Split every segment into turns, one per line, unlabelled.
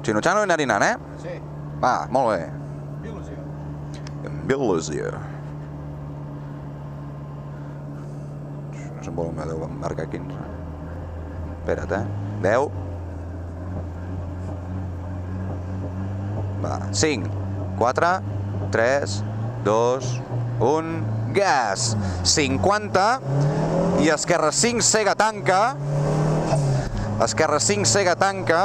Chinochano i Narinan, eh?
Sí.
Va, molt bé. Biologia. No se'n vol marcar 15. Espera't, eh? 10. Va, 5, 4, 3, 2, 1, gas! 50, i esquerra 5, cega, tanca. Esquerra 5, cega, tanca.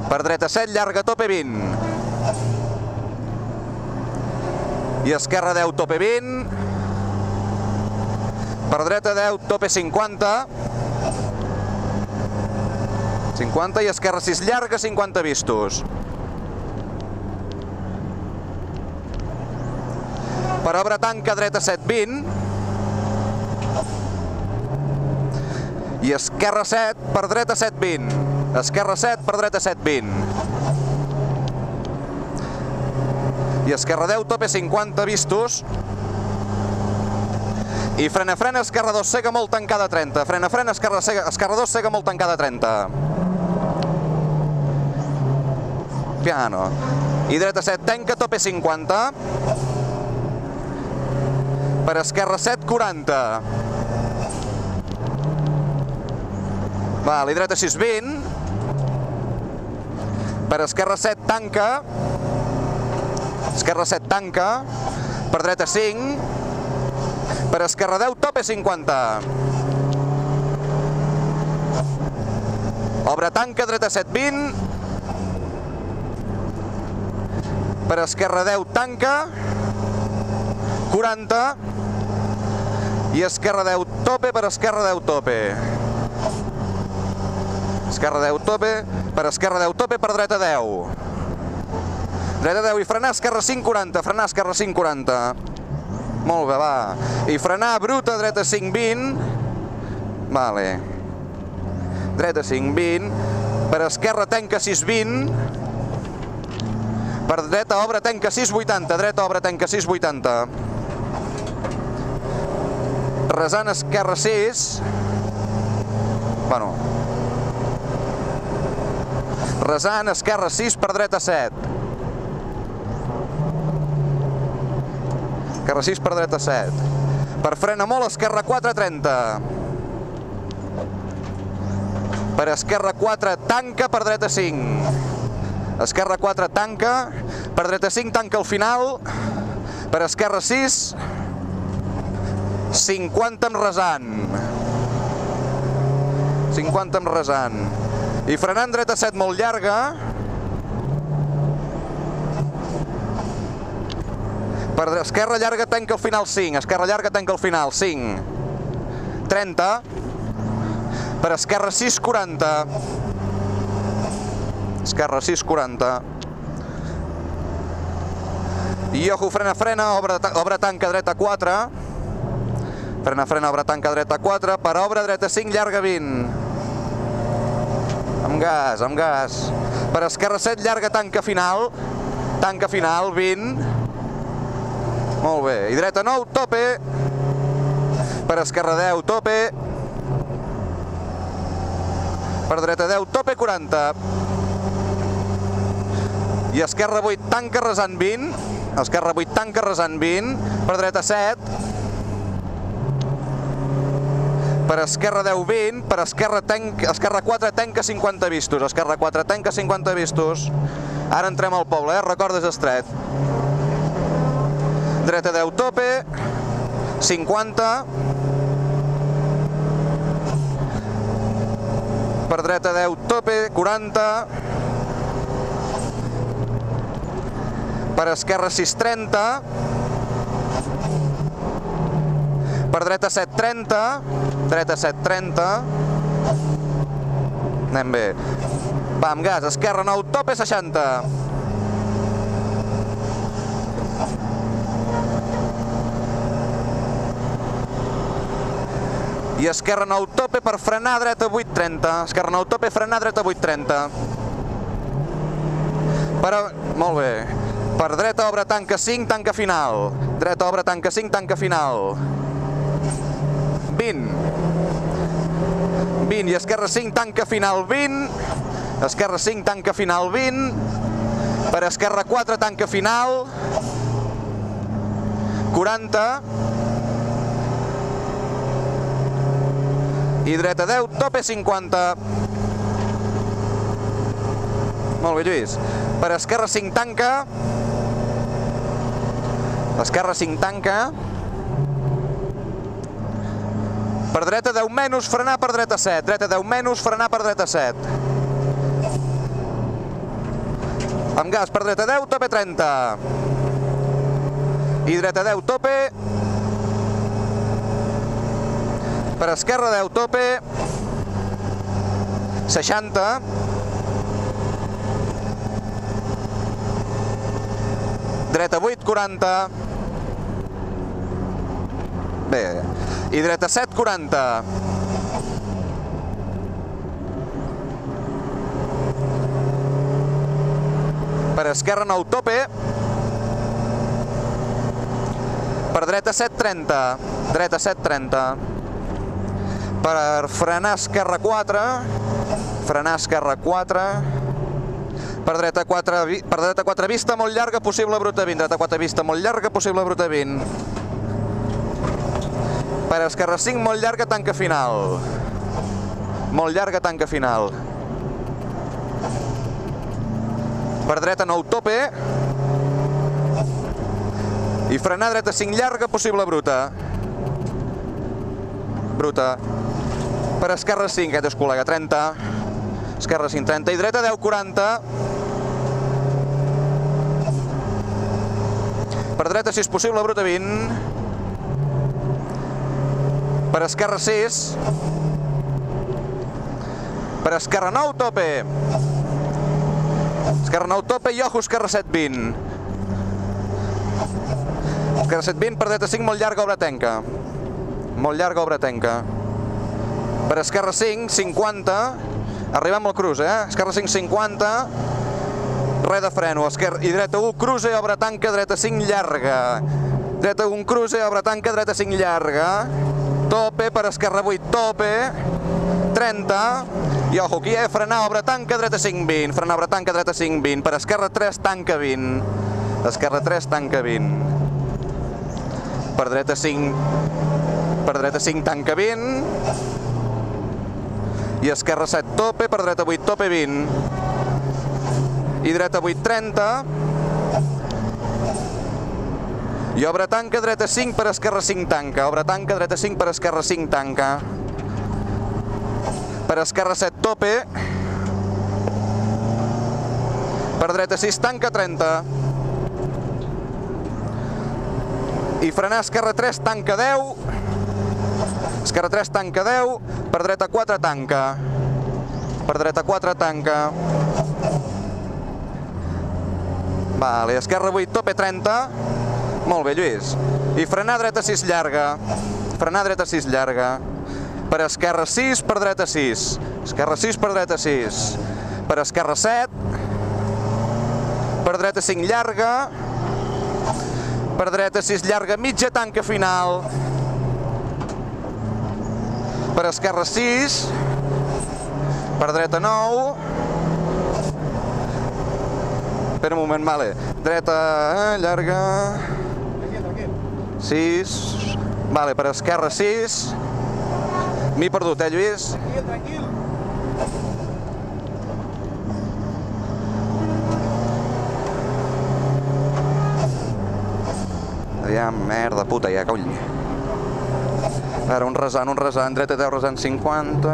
Per dreta 7, llarga, tope 20. I esquerra 10, tope 20. Per dreta 10, tope 50. 50 i esquerra 6, llarga, 50 vistos. Per obra tanca, dreta 7, 20. I esquerra 7, per dreta 7, 20. Esquerra 7, per dreta 7, 20. I esquerra 10, tope 50 vistos. I frena, esquerra 2, cega, molt tancada, 30. Frena, esquerra 2, cega, molt tancada, 30. Piano. I dreta 7, tanca, tope 50. Per esquerra 7, 40. Val, i dreta 6, 20. Per esquerra 7, tanca. Esquerra 7, tanca. Per dreta 5. Per esquerra 10, tope 50. Obre tanca, dreta 7, 20. Per esquerra 10, tanca. 40. I esquerra 10, tope, per esquerra 10, tope. Esquerra 10, tope, per esquerra 10, tope, per dreta 10. Dreta 10 i frenar, esquerra 5, 40. Frenar, esquerra 5, 40. Molt bé, va. I frenar, bruta, dreta 5, 20. Vale. Dreta 5, 20. Per esquerra, tanca 6, 20. Per dreta, obre, tanca 6, 80. Dreta, obre, tanca 6, 80. Resant, esquerra 6. Bueno. Resant, esquerra 6, per dreta 7. Esquerra 6, per dreta 7. Per frena molt, esquerra 4, 30. Per esquerra 4, tanca, per dreta 5. Esquerra 4, tanca. Per dreta 5, tanca al final. Per esquerra 6. 50 amb resant. 50 amb resant. I frenant, dreta 7, molt llarga. Per esquerra llarga, tanca al final 5. Esquerra llarga, tanca al final 5. 30. Per esquerra 6, 40. Esquerra 6, 40. I ojo, frena, obre tanca, dreta 4. Frena, obre tanca, dreta 4. Per obre, dreta 5, llarga 20. Amb gas, amb gas. Per esquerra 7, llarga, tanca final. Tanca final, 20. Molt bé. I dreta 9, tope. Per esquerra 10, tope. Per dreta 10, tope, 40. I esquerra 8, tanca, resant 20. Esquerra 8, tanca, resant 20. Per dreta 7. Per esquerra 10, 20. Per esquerra 4, tanca 50 vistos. Esquerra 4, tanca 50 vistos. Ara entrem al poble, recordes estret. Dreta 10, tope. 50. Per dreta 10, tope, 40. Per esquerra 6, 30. Per dreta 7, 30. Dreta 7, 30. Anem bé. Va, amb gas. Esquerra 9, tope, 60. I esquerra 9, tope, per frenar, dreta 8, 30. Esquerra 9, tope, frenar, dreta 8, 30. Molt bé. Per dreta, obre, tanca 5, tanca final. Dreta, obre, tanca 5, tanca final. 20. 20 i esquerra 5, tanca final, 20. esquerra 5, tanca final 20, per esquerra 4, tanca final 40, i dreta 10, tope 50. Molt bé, Lluís. Per esquerra 5, tanca. Esquerra 5, tanca. Per dreta 10 menys, frenar per dreta 7. Dreta 10 menys, frenar per dreta 7. Amb gas per dreta 10, tope 30. I dreta 10, tope. Per esquerra 10, tope. 60. Dreta 8, 40. Bé. I dreta 7, 40. Per esquerra 9, tope. Per dreta 7, 30. Dreta 7, 30. Per frenar esquerra 4. Frenar esquerra 4. Per dreta 4 vista molt llarga, possible bruta 20. Dreta 4 vista molt llarga, possible bruta 20. Per esquerra 5 molt llarga, tanca final. Molt llarga, tanca final. Per dreta 9, tope. I frenar dreta 5 llarga, possible bruta. Bruta. Per esquerra 5, aquest és col·lega, 30. Esquerra 5, 30. I dreta 10, 40. Per dreta 6, possible bruta 20. Per esquerra 6. Per esquerra 9, tope. Esquerra 9, tope i ojo, esquerra 7, 20. Esquerra 7, 20, per dreta 5, molt llarga, obra tenca. Molt llarga, obra tenca. Per esquerra 5, 50. Arribem al cruce, Esquerra 5, 50. Res de freno. I dreta 1, cruce, obra tanca, dreta 5, llarga. Dreta 1, cruce, obra tanca, dreta 5, llarga. Tope, per esquerra 8, tope. 30. I ojo, aquí frenar, obra tanca, dreta 5, 20. Frenar, obra tanca, dreta 5, 20. Per esquerra 3, tanca 20. Esquerra 3, tanca 20. Per dreta 5, tanca 20. I esquerra 7, tope. Per dreta 8, tope 20. I dreta 8, 30. I obra tanca, dreta 5, per esquerra 5, tanca. Obra tanca, dreta 5, per esquerra 5, tanca. Per esquerra 7, tope. Per dreta 6, tanca, 30. I frenar esquerra 3, tanca 10. Esquerra 3, tanca 10. Per dreta 4, tanca. Per dreta 4, tanca. Vale, esquerra 8, tope 30. Molt bé, Lluís. I frenar dreta 6, llarga. Frenar dreta 6, llarga. Per esquerra 6, per dreta 6. Esquerra 6, per dreta 6. Per esquerra 7. Per dreta 5, llarga. Per dreta 6, llarga, mitja, tanca final. Per esquerra 6. Per dreta 9. Espera un moment, vale. Dreta, llarga. 6. Vale, per esquerra 6. M'he perdut, Lluís?
Tranquil.
Aviam, merda, puta, ja, coll. Ara, un resant, dreta 10, resant 50.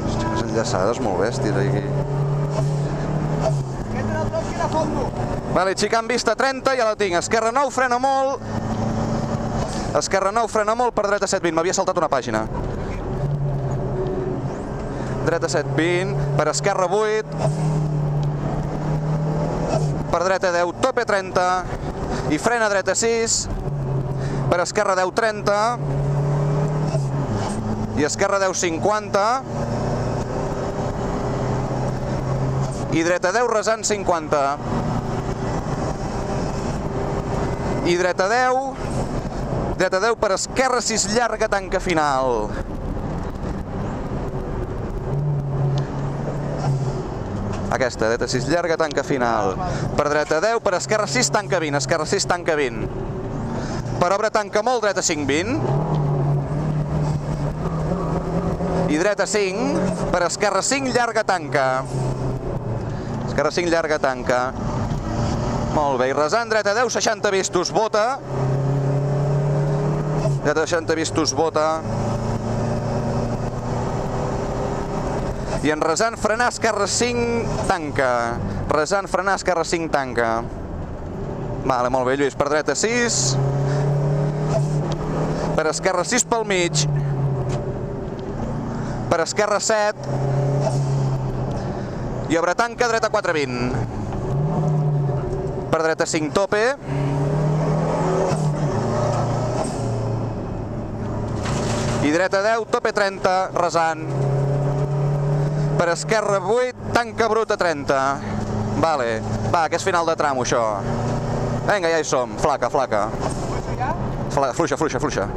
Hòstia, les enllaçades molt bèsties, aquí.
Aquest era el top que era fondo.
Vale, xicant vista 30, ja la tinc. Esquerra 9, frena molt. Esquerra 9, frena molt, per dreta 7, 20. M'havia saltat una pàgina. Dreta 7, 20. Per esquerra 8. Per dreta 10, tope 30. I frena dreta 6. Per esquerra 10, 30. I esquerra 10, 50. I dreta 10, resant 50. I dreta 10. Dreta 10 per esquerra 6, llarga, tanca final. Aquesta, dreta 6 llarga, tanca final. Per dreta 10, per esquerra 6, tanca 20. Esquerra 6, tanca 20. Per obre tanca molt, dreta 5, 20. I dreta 5, per esquerra 5, llarga, tanca. Esquerra 5, llarga, tanca. Molt bé, i resant, dreta 10, 60 vistos, bota. Dreta 60 vistos, bota. I en resant, frenar, esquerra 5, tanca. Resant, frenar, esquerra 5, tanca. Vale, molt bé, Lluís, per dreta 6. Per esquerra 6 pel mig. Per esquerra 7. I obre tanca, dreta 4, 20. Per dreta 5, tope. I dreta 10, tope 30, resant. Per esquerra 8, tanca bruta 30. Vale, va, que és final de tram, això. Vinga, ja hi som, flaca, flaca. Fluixa, fluixa, fluixa.